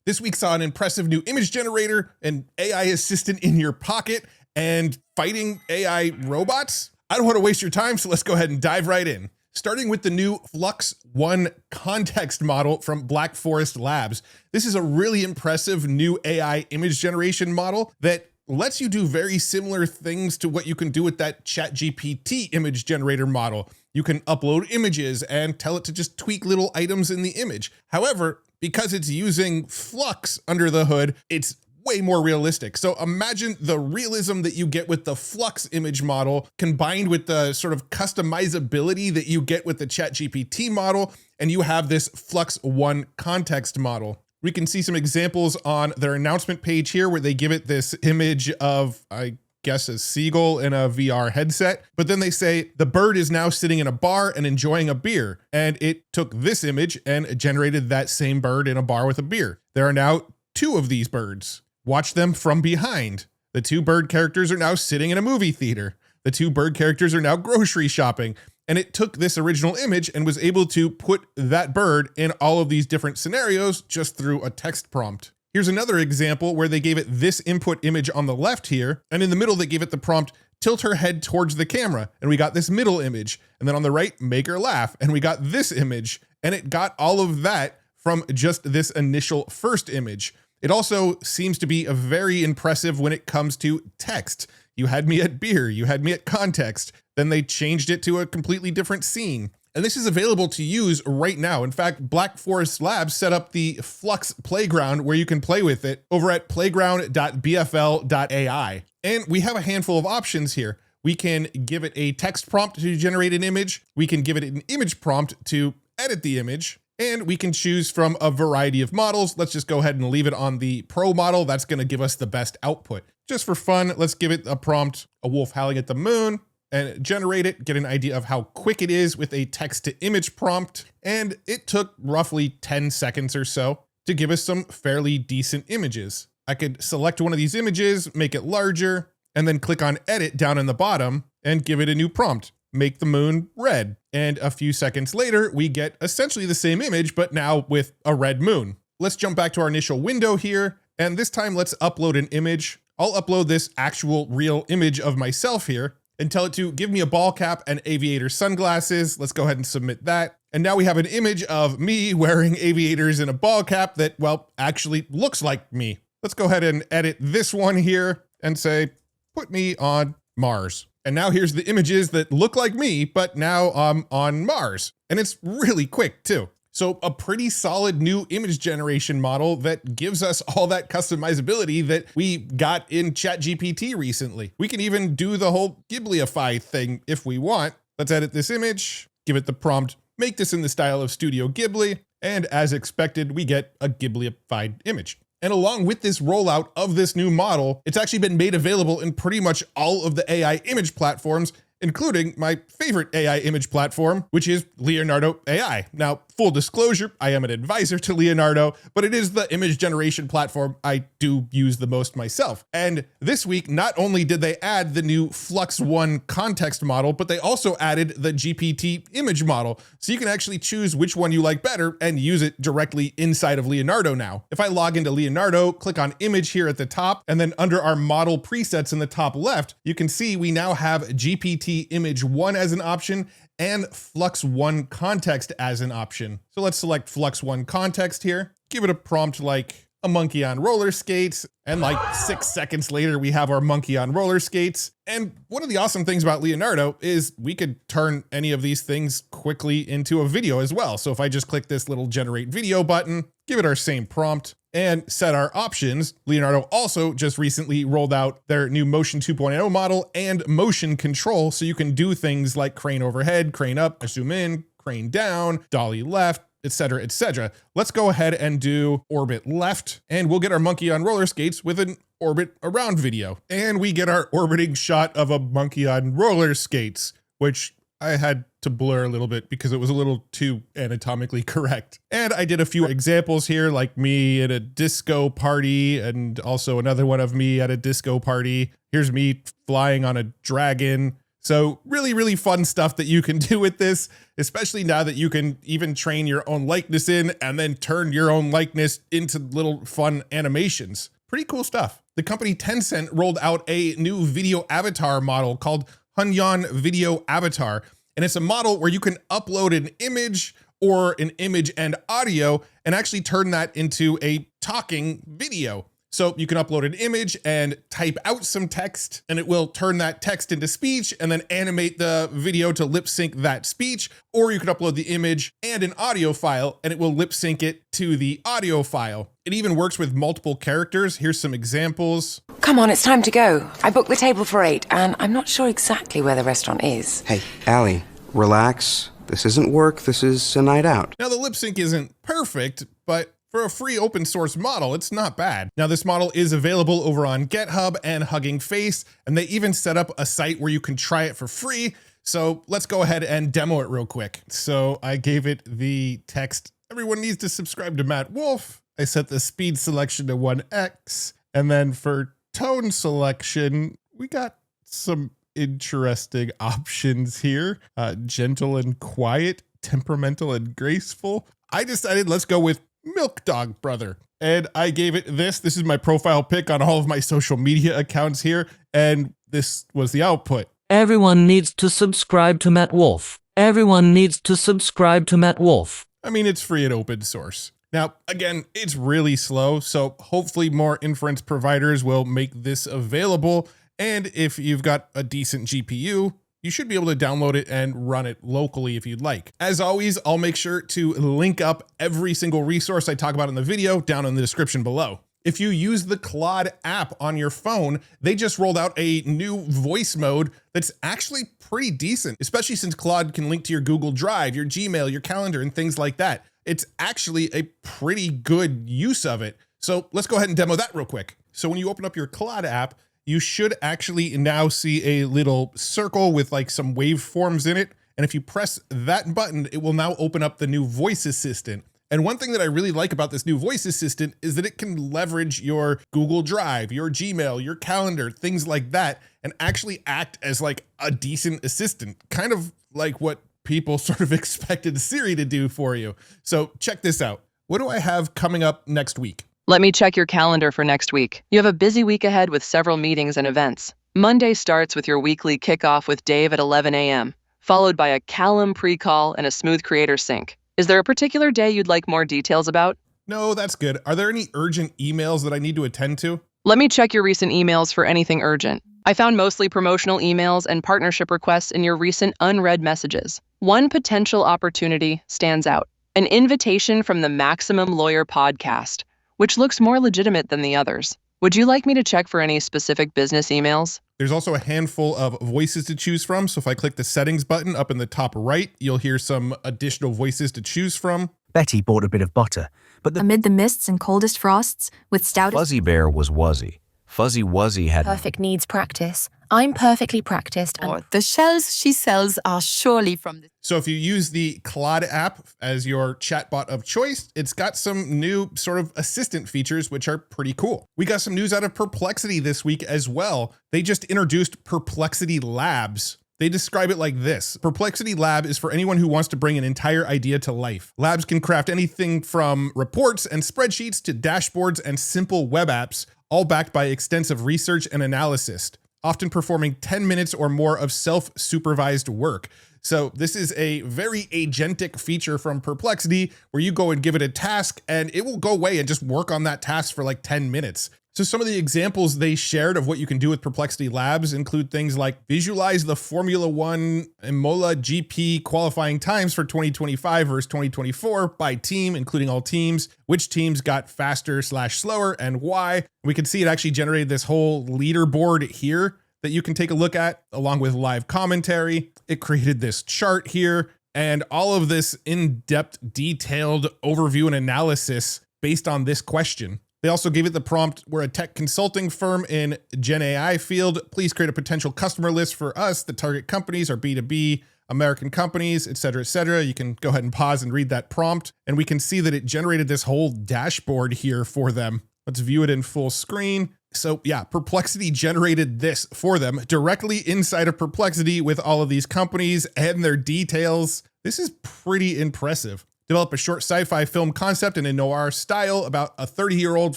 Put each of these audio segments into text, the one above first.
This week saw an impressive new image generator, an AI assistant in your pocket, and fighting AI robots. I don't want to waste your time, so let's go ahead and dive right in. Starting with the new Flux.1 Kontext model from Black Forest Labs. This is a really impressive new AI image generation model that lets you do very similar things to what you can do with that ChatGPT image generator model. You can upload images and tell it to just tweak little items in the image. However, because it's using Flux under the hood, it's way more realistic. So imagine the realism that you get with the Flux image model combined with the sort of customizability that you get with the ChatGPT model, and you have this Flux.1 Kontext model. We can see some examples on their announcement page here where they give it this image of, I guess, a seagull in a VR headset, but then they say the bird is now sitting in a bar and enjoying a beer. And it took this image and generated that same bird in a bar with a beer. There are now two of these birds. Watch them from behind. The two bird characters are now sitting in a movie theater. The two bird characters are now grocery shopping. And it took this original image and was able to put that bird in all of these different scenarios just through a text prompt. Here's another example where they gave it this input image on the left here, and in the middle they gave it the prompt, tilt her head towards the camera, and we got this middle image. And then on the right, make her laugh, and we got this image. And it got all of that from just this initial first image. It also seems to be very impressive when it comes to text. You had me at beer, you had me at context, then they changed it to a completely different scene. And this is available to use right now. In fact, Black Forest Labs set up the Flux Playground where you can play with it over at playground.bfl.ai. And we have a handful of options here. We can give it a text prompt to generate an image. We can give it an image prompt to edit the image. And we can choose from a variety of models. Let's just go ahead and leave it on the Pro model. That's going to give us the best output. Just for fun, let's give it a prompt, a wolf howling at the moon, and generate it, get an idea of how quick it is with a text to image prompt. And it took roughly 10 seconds or so to give us some fairly decent images. I could select one of these images, make it larger, and then click on edit down in the bottom and give it a new prompt. Make the moon red. And a few seconds later, we get essentially the same image, but now with a red moon. Let's jump back to our initial window here. And this time let's upload an image. I'll upload this actual real image of myself here and tell it to give me a ball cap and aviator sunglasses. Let's go ahead and submit that. And now we have an image of me wearing aviators and a ball cap that, well, actually looks like me. Let's go ahead and edit this one here and say, put me on Mars. And now here's the images that look like me, but now I'm on Mars. And it's really quick too. So a pretty solid new image generation model that gives us all that customizability that we got in ChatGPT recently. We can even do the whole Ghibliify thing if we want. Let's edit this image, give it the prompt, make this in the style of Studio Ghibli. And as expected, we get a Ghibliified image. And along with this rollout of this new model, it's actually been made available in pretty much all of the AI image platforms, including my favorite AI image platform, which is Leonardo.ai. Now, full disclosure, I am an advisor to Leonardo, but it is the image generation platform I do use the most myself. And this week, not only did they add the new Flux.1 Kontext model, but they also added the GPT image model. So you can actually choose which one you like better and use it directly inside of Leonardo now. If I log into Leonardo, click on image here at the top, and then under our model presets in the top left, you can see we now have GPT image 1 as an option and Flux.1 Kontext as an option. So let's select Flux.1 Kontext here, give it a prompt like a monkey on roller skates, and like 6 seconds later, we have our monkey on roller skates. And one of the awesome things about Leonardo is we could turn any of these things quickly into a video as well. So if I just click this little generate video button, give it our same prompt, and set our options. Leonardo also just recently rolled out their new Motion 2.0 model and motion control, so you can do things like crane overhead, crane up, zoom in, crane down, dolly left, etc., etc. Let's go ahead and do orbit left, and we'll get our monkey on roller skates with an orbit around video. And we get our orbiting shot of a monkey on roller skates, which I had to blur a little bit because it was a little too anatomically correct. And I did a few examples here, like me at a disco party and also another one of me at a disco party. Here's me flying on a dragon, So really, really fun stuff that you can do with this, especially now that you can even train your own likeness in and then turn your own likeness into little fun animations. Pretty cool stuff. The company Tencent rolled out a new video avatar model called HunyuanVideo-Avatar. And it's a model where you can upload an image or an image and audio and actually turn that into a talking video. So you can upload an image and type out some text, and it will turn that text into speech and then animate the video to lip sync that speech. Or you can upload the image and an audio file, and it will lip sync it to the audio file. It even works with multiple characters. Here's some examples. Come on, it's time to go. I booked the table for 8, and I'm not sure exactly where the restaurant is. Hey, Allie, relax. This isn't work, this is a night out. Now, the lip sync isn't perfect, but for a free open source model, it's not bad. Now, this model is available over on GitHub and Hugging Face, and they even set up a site where you can try it for free. So let's go ahead and demo it real quick. So I gave it the text, everyone needs to subscribe to Matt Wolfe. I set the speed selection to 1x. And then for tone selection, we got some interesting options here. Gentle and quiet, temperamental and graceful. I decided let's go with Milk Dog Brother. And I gave it this. This is my profile pic on all of my social media accounts here. And this was the output. Everyone needs to subscribe to Matt Wolfe. Everyone needs to subscribe to Matt Wolfe. I mean, it's free and open source. Now, again, it's really slow, so hopefully more inference providers will make this available. And if you've got a decent GPU, you should be able to download it and run it locally if you'd like. As always, I'll make sure to link up every single resource I talk about in the video down in the description below. If you use the Claude app on your phone, they just rolled out a new voice mode that's actually pretty decent, especially since Claude can link to your Google Drive, your Gmail, your calendar, and things like that. It's actually a pretty good use of it. So let's go ahead and demo that real quick. So when you open up your Claude app, you should actually now see a little circle with like some waveforms in it. And if you press that button, it will now open up the new voice assistant. And one thing that I really like about this new voice assistant is that it can leverage your Google Drive, your Gmail, your calendar, things like that, and actually act as like a decent assistant, kind of like what people sort of expected Siri to do for you. So check this out. What do I have coming up next week? Let me check your calendar for next week. You have a busy week ahead with several meetings and events. Monday starts with your weekly kickoff with Dave at 11 a.m., followed by a Callum pre-call and a Smooth Creator sync. Is there a particular day you'd like more details about? No, that's good. Are there any urgent emails that I need to attend to? Let me check your recent emails for anything urgent. I found mostly promotional emails and partnership requests in your recent unread messages. One potential opportunity stands out. An invitation from the Maximum Lawyer podcast, which looks more legitimate than the others. Would you like me to check for any specific business emails? There's also a handful of voices to choose from. So if I click the settings button up in the top right, you'll hear some additional voices to choose from. Betty bought a bit of butter, but amid the mists and coldest frosts, with stoutest... Fuzzy Bear was Wuzzy. Fuzzy Wuzzy had... Perfect needs practice. I'm perfectly practiced and... The shells she sells are surely from the... So if you use the Claude app as your chatbot of choice, it's got some new sort of assistant features, which are pretty cool. We got some news out of Perplexity this week as well. They just introduced Perplexity Labs. They describe it like this. Perplexity Lab is for anyone who wants to bring an entire idea to life. Labs can craft anything from reports and spreadsheets to dashboards and simple web apps, all backed by extensive research and analysis, often performing 10 minutes or more of self-supervised work. So this is a very agentic feature from Perplexity where you go and give it a task and it will go away and just work on that task for like 10 minutes. So some of the examples they shared of what you can do with Perplexity Labs include things like visualize the Formula 1 Imola GP qualifying times for 2025 versus 2024 by team, including all teams, which teams got faster/slower and why. We can see it actually generated this whole leaderboard here that you can take a look at along with live commentary. It created this chart here and all of this in-depth detailed overview and analysis based on this question. They also gave it the prompt, we're a tech consulting firm in Gen AI field. Please create a potential customer list for us. The target companies are B2B, American companies, et cetera, et cetera. You can go ahead and pause and read that prompt. And we can see that it generated this whole dashboard here for them. Let's view it in full screen. So yeah, Perplexity generated this for them directly inside of Perplexity with all of these companies and their details. This is pretty impressive. Develop a short sci-fi film concept in a noir style about a 30-year-old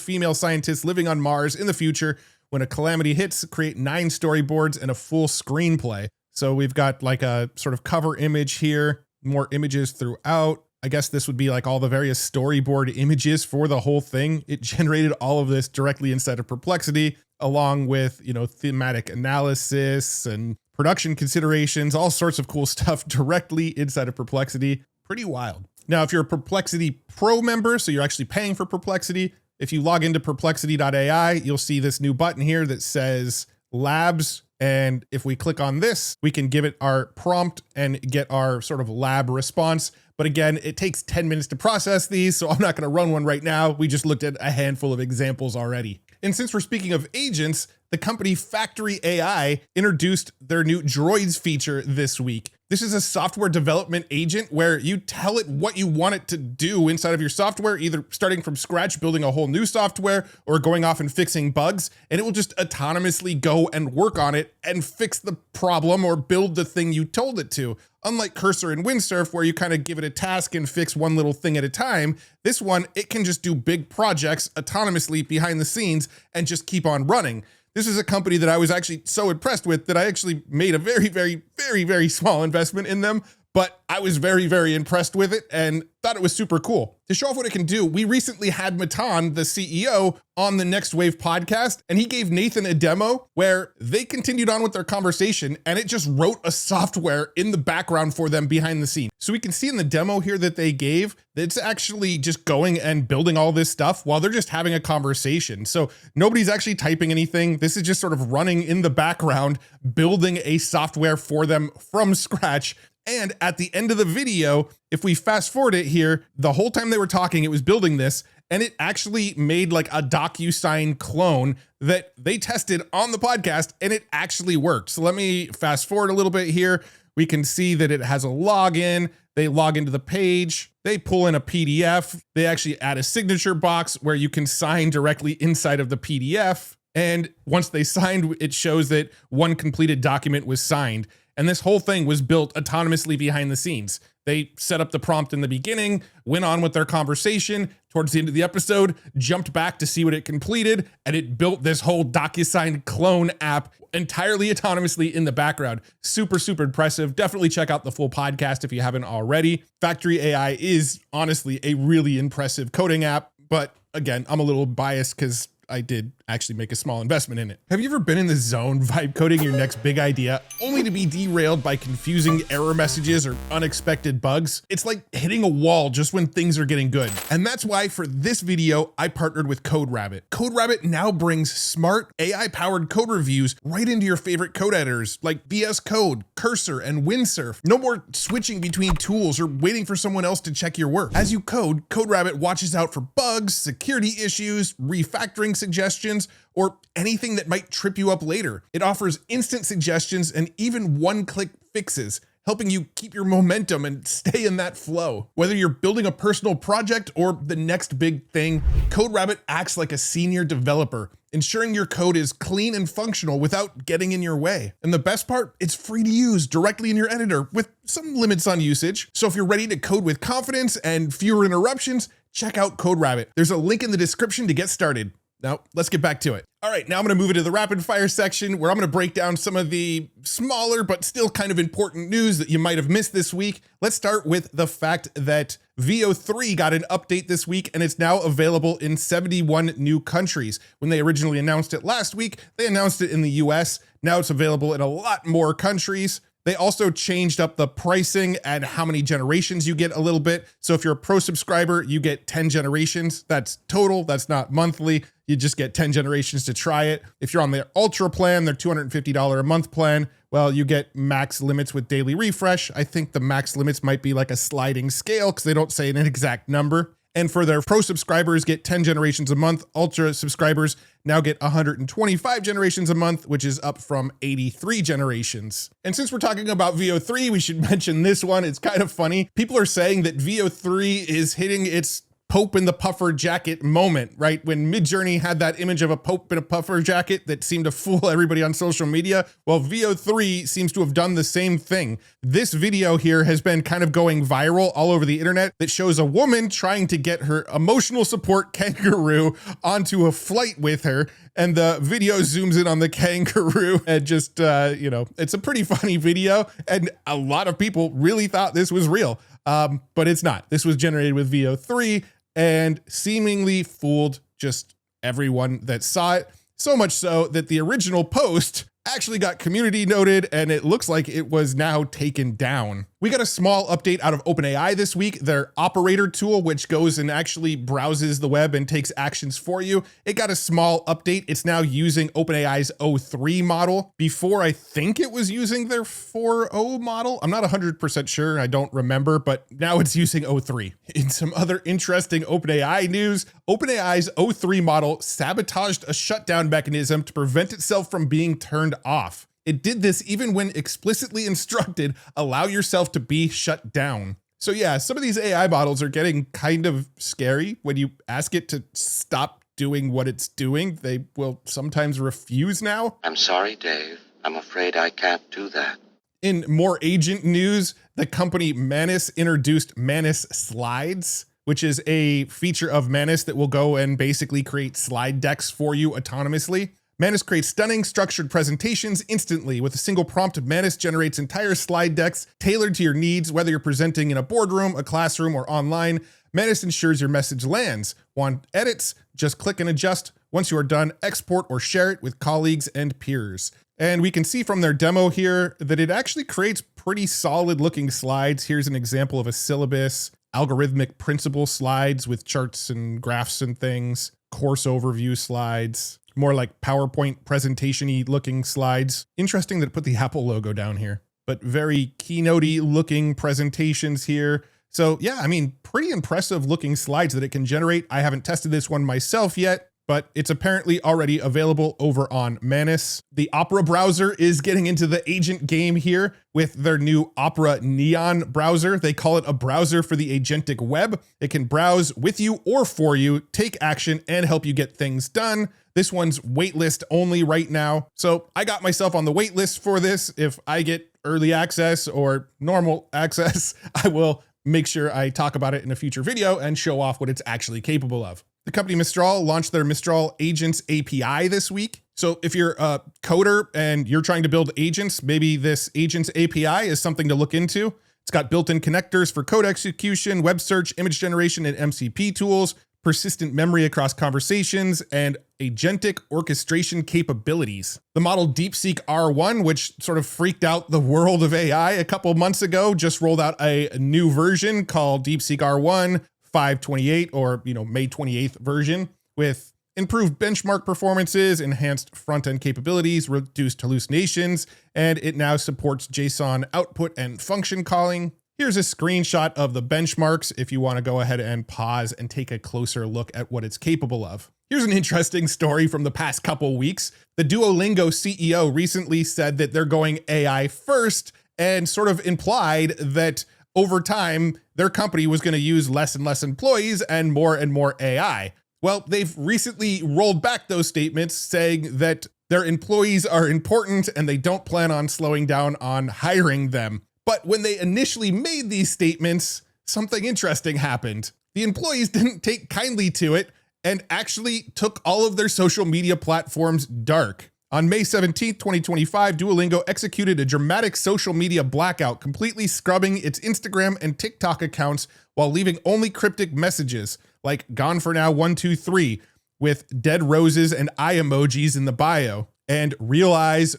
female scientist living on Mars in the future. When a calamity hits, create 9 storyboards and a full screenplay. So we've got like a sort of cover image here, more images throughout. I guess this would be like all the various storyboard images for the whole thing. It generated all of this directly inside of Perplexity, along with, thematic analysis and production considerations, all sorts of cool stuff directly inside of Perplexity. Pretty wild. Now, if you're a Perplexity Pro member, so you're actually paying for Perplexity, if you log into Perplexity.ai, you'll see this new button here that says Labs. And if we click on this, we can give it our prompt and get our sort of lab response. But again, it takes 10 minutes to process these, so I'm not going to run one right now. We just looked at a handful of examples already. And since we're speaking of agents, the company FactoryAI introduced their new Droids feature this week. This is a software development agent where you tell it what you want it to do inside of your software, either starting from scratch, building a whole new software, or going off and fixing bugs, and it will just autonomously go and work on it and fix the problem or build the thing you told it to. Unlike Cursor and Windsurf, where you kind of give it a task and fix one little thing at a time, this one, it can just do big projects autonomously behind the scenes and just keep on running. This is a company that I was actually so impressed with that I actually made a very, very, very, very small investment in them, but I was very, very impressed with it and thought it was super cool. To show off what it can do, we recently had Matan, the CEO, on the Next Wave podcast, and he gave Nathan a demo where they continued on with their conversation and it just wrote a software in the background for them behind the scene. So we can see in the demo here that they gave that it's actually just going and building all this stuff while they're just having a conversation. So nobody's actually typing anything. This is just sort of running in the background, building a software for them from scratch. And at the end of the video, if we fast forward it here, the whole time they were talking, it was building this, and it actually made like a DocuSign clone that they tested on the podcast, and it actually worked. So let me fast forward a little bit here. We can see that it has a login. They log into the page. They pull in a PDF. They actually add a signature box where you can sign directly inside of the PDF. And once they signed, it shows that one completed document was signed. And this whole thing was built autonomously behind the scenes. They set up the prompt in the beginning, went on with their conversation. Towards the end of the episode, jumped back to see what it completed, and it built this whole DocuSign clone app entirely autonomously in the background. Super, super impressive. Definitely check out the full podcast if you haven't already. FactoryAI is honestly a really impressive coding app, but again, I'm a little biased because I did actually make a small investment in it. Have you ever been in the zone vibe coding your next big idea only to be derailed by confusing error messages or unexpected bugs? It's like hitting a wall just when things are getting good. And that's why for this video, I partnered with CodeRabbit. CodeRabbit now brings smart AI-powered code reviews right into your favorite code editors like VS Code, Cursor, and Windsurf. No more switching between tools or waiting for someone else to check your work. As you code, CodeRabbit watches out for bugs, security issues, refactoring suggestions, or anything that might trip you up later. It offers instant suggestions and even one-click fixes, helping you keep your momentum and stay in that flow. Whether you're building a personal project or the next big thing, CodeRabbit acts like a senior developer, ensuring your code is clean and functional without getting in your way. And the best part, it's free to use directly in your editor with some limits on usage. So if you're ready to code with confidence and fewer interruptions, check out CodeRabbit. There's a link in the description to get started. Now, let's get back to it. All right, now I'm going to move into the rapid fire section where I'm going to break down some of the smaller but still kind of important news that you might have missed this week. Let's start with the fact that Veo 3 got an update this week and it's now available in 71 new countries. When they originally announced it last week, they announced it in the US. Now it's available in a lot more countries. They also changed up the pricing and how many generations you get a little bit. So if you're a pro subscriber, you get 10 generations. That's total, that's not monthly. You just get 10 generations to try it. If you're on the Ultra plan, their $250 a month plan, well, you get max limits with daily refresh. I think the max limits might be like a sliding scale because they don't say an exact number. And for their pro subscribers, get 10 generations a month. Ultra subscribers now get 125 generations a month, which is up from 83 generations. And since we're talking about Veo 3, we should mention this one. It's kind of funny. People are saying that Veo 3 is hitting its Pope in the puffer jacket moment, right? When Midjourney had that image of a Pope in a puffer jacket that seemed to fool everybody on social media. Well, Veo 3 seems to have done the same thing. This video here has been kind of going viral all over the internet that shows a woman trying to get her emotional support kangaroo onto a flight with her. And the video zooms in on the kangaroo and just, it's a pretty funny video. And a lot of people really thought this was real, but it's not. This was generated with Veo 3 and seemingly fooled just everyone that saw it. So much so that the original post actually got community noted, and it looks like it was now taken down. We got a small update out of OpenAI this week, their operator tool, which goes and actually browses the web and takes actions for you. It got a small update. It's now using OpenAI's O3 model. Before, I think it was using their 4.0 model. I'm not 100% sure. I don't remember, but now it's using O3. In some other interesting OpenAI news, OpenAI's O3 model sabotaged a shutdown mechanism to prevent itself from being turned off. It did this even when explicitly instructed, allow yourself to be shut down. So yeah, some of these AI models are getting kind of scary. When you ask it to stop doing what it's doing, they will sometimes refuse now. I'm sorry, Dave. I'm afraid I can't do that. In more agent news, the company Manus introduced Manus Slides, which is a feature of Manus that will go and basically create slide decks for you autonomously. Manus creates stunning, structured presentations instantly. With a single prompt, Manus generates entire slide decks tailored to your needs, whether you're presenting in a boardroom, a classroom, or online. Manus ensures your message lands. Want edits? Just click and adjust. Once you are done, export or share it with colleagues and peers. And we can see from their demo here that it actually creates pretty solid looking slides. Here's an example of a syllabus, algorithmic principle slides with charts and graphs and things, course overview slides, more like PowerPoint presentation-y looking slides. Interesting that it put the Apple logo down here, but very keynote-y looking presentations here. So yeah, I mean, pretty impressive looking slides that it can generate. I haven't tested this one myself yet, but it's apparently already available over on Manus. The Opera browser is getting into the agent game here with their new Opera Neon browser. They call it a browser for the agentic web. It can browse with you or for you, take action, and help you get things done. This one's waitlist only right now. So I got myself on the waitlist for this. If I get early access or normal access, I will make sure I talk about it in a future video and show off what it's actually capable of. The company Mistral launched their Mistral Agents API this week. So if you're a coder and you're trying to build agents, maybe this Agents API is something to look into. It's got built-in connectors for code execution, web search, image generation, and MCP tools, persistent memory across conversations, and agentic orchestration capabilities. The model DeepSeek R1, which sort of freaked out the world of AI a couple months ago, just rolled out a new version called DeepSeek R1 528, or May 28th version, with improved benchmark performances, enhanced front-end capabilities, reduced hallucinations, and it now supports JSON output and function calling. Here's a screenshot of the benchmarks if you want to go ahead and pause and take a closer look at what it's capable of. Here's an interesting story from the past couple weeks. The Duolingo CEO recently said that they're going AI first and sort of implied that over time, their company was going to use less and less employees and more AI. Well, they've recently rolled back those statements, saying that their employees are important and they don't plan on slowing down on hiring them. But when they initially made these statements, something interesting happened. The employees didn't take kindly to it and actually took all of their social media platforms dark. On May 17th, 2025, Duolingo executed a dramatic social media blackout, completely scrubbing its Instagram and TikTok accounts while leaving only cryptic messages like "Gone for now 123" with dead roses and eye emojis in the bio, and realize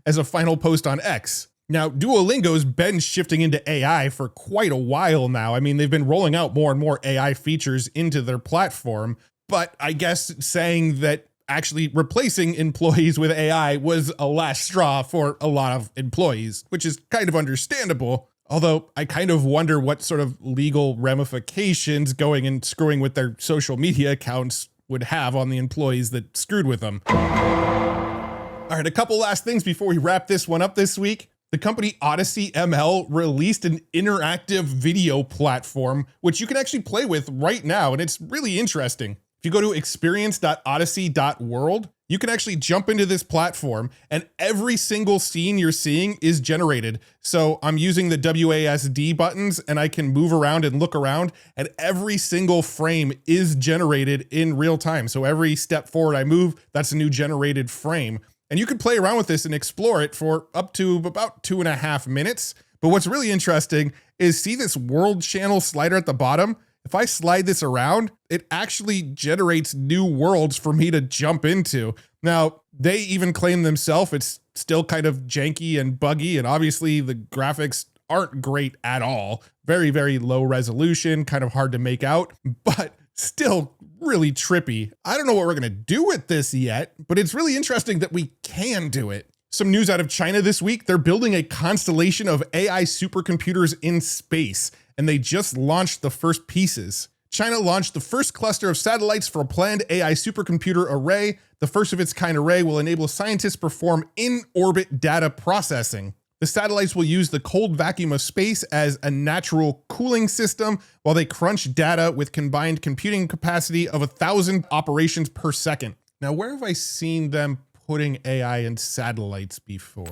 as a final post on X. Now, Duolingo's been shifting into AI for quite a while now. I mean, they've been rolling out more and more AI features into their platform, but I guess saying that actually replacing employees with AI was a last straw for a lot of employees, which is kind of understandable. Although I kind of wonder what sort of legal ramifications going and screwing with their social media accounts would have on the employees that screwed with them. All right, a couple last things before we wrap this one up this week. The The company Odyssey ML released an interactive video platform, which you can actually play with right now, and it's really interesting. If you go to experience.odyssey.world, you can actually jump into this platform and every single scene you're seeing is generated. So I'm using the WASD buttons and I can move around and look around, and every single frame is generated in real time. So every step forward I move, that's a new generated frame. And you can play around with this and explore it for up to about 2.5 minutes. But what's really interesting is see this world channel slider at the bottom? If I slide this around, it actually generates new worlds for me to jump into. Now, they even claim themselves it's still kind of janky and buggy, and obviously the graphics aren't great at all. Very, very low resolution, kind of hard to make out, but still really trippy. I don't know what we're gonna do with this yet, but it's really interesting that we can do it. Some news out of China this week. They're building a constellation of AI supercomputers in space, and they just launched the first pieces. China launched the first cluster of satellites for a planned AI supercomputer array. The first of its kind array will enable scientists to perform in-orbit data processing. The satellites will use the cold vacuum of space as a natural cooling system while they crunch data with combined computing capacity of 1,000 operations per second. Now, where have I seen them putting AI in satellites before?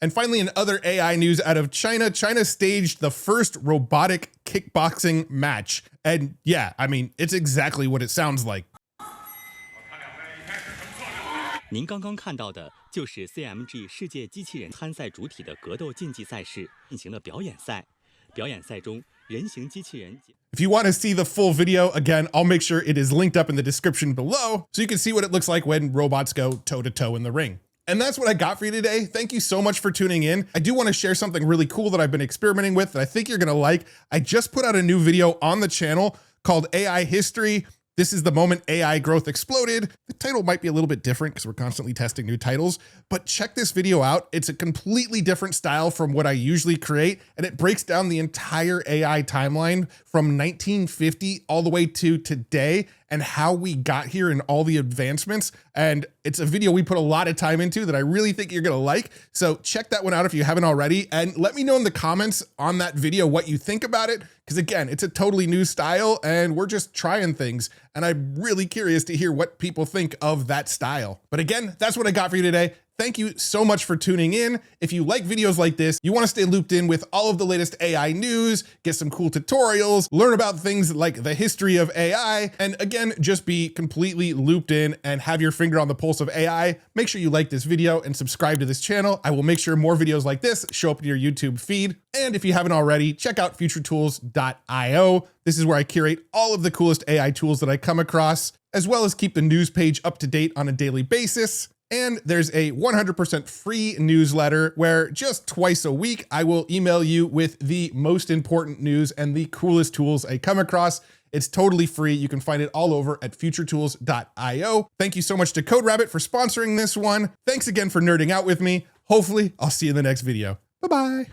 And finally, in other AI news out of China, China staged the first robotic kickboxing match. And yeah, I mean, it's exactly what it sounds like. 您刚刚看到的就是 CMG 世界机器人参赛主体的格斗竞技赛事进行了表演赛。表演赛中，人形机器人。If you want to see the full video, again, I'll make sure it is linked up in the description below so you can see what it looks like when robots go toe-to-toe in the ring. And that's what I got for you today. Thank you so much for tuning in. I do want to share something really cool that I've been experimenting with that I think you're going to like. I just put out a new video on the channel called AI History. This is the moment AI growth exploded. The title might be a little bit different because we're constantly testing new titles, but check this video out. It's a completely different style from what I usually create, and it breaks down the entire AI timeline from 1950 all the way to today and how we got here and all the advancements. And it's a video we put a lot of time into that I really think you're gonna like. So check that one out if you haven't already, and let me know in the comments on that video what you think about it. Because again, it's a totally new style and we're just trying things. And I'm really curious to hear what people think of that style. But again, that's what I got for you today. Thank you so much for tuning in. If you like videos like this, you want to stay looped in with all of the latest AI news, get some cool tutorials, learn about things like the history of AI, and again, just be completely looped in and have your finger on the pulse of AI, make sure you like this video and subscribe to this channel. I will make sure more videos like this show up in your YouTube feed. And if you haven't already, check out futuretools.io. This is where I curate all of the coolest AI tools that I come across, as well as keep the news page up to date on a daily basis. And there's a 100% free newsletter where just twice a week, I will email you with the most important news and the coolest tools I come across. It's totally free. You can find it all over at futuretools.io. Thank you so much to CodeRabbit for sponsoring this one. Thanks again for nerding out with me. Hopefully, I'll see you in the next video. Bye-bye.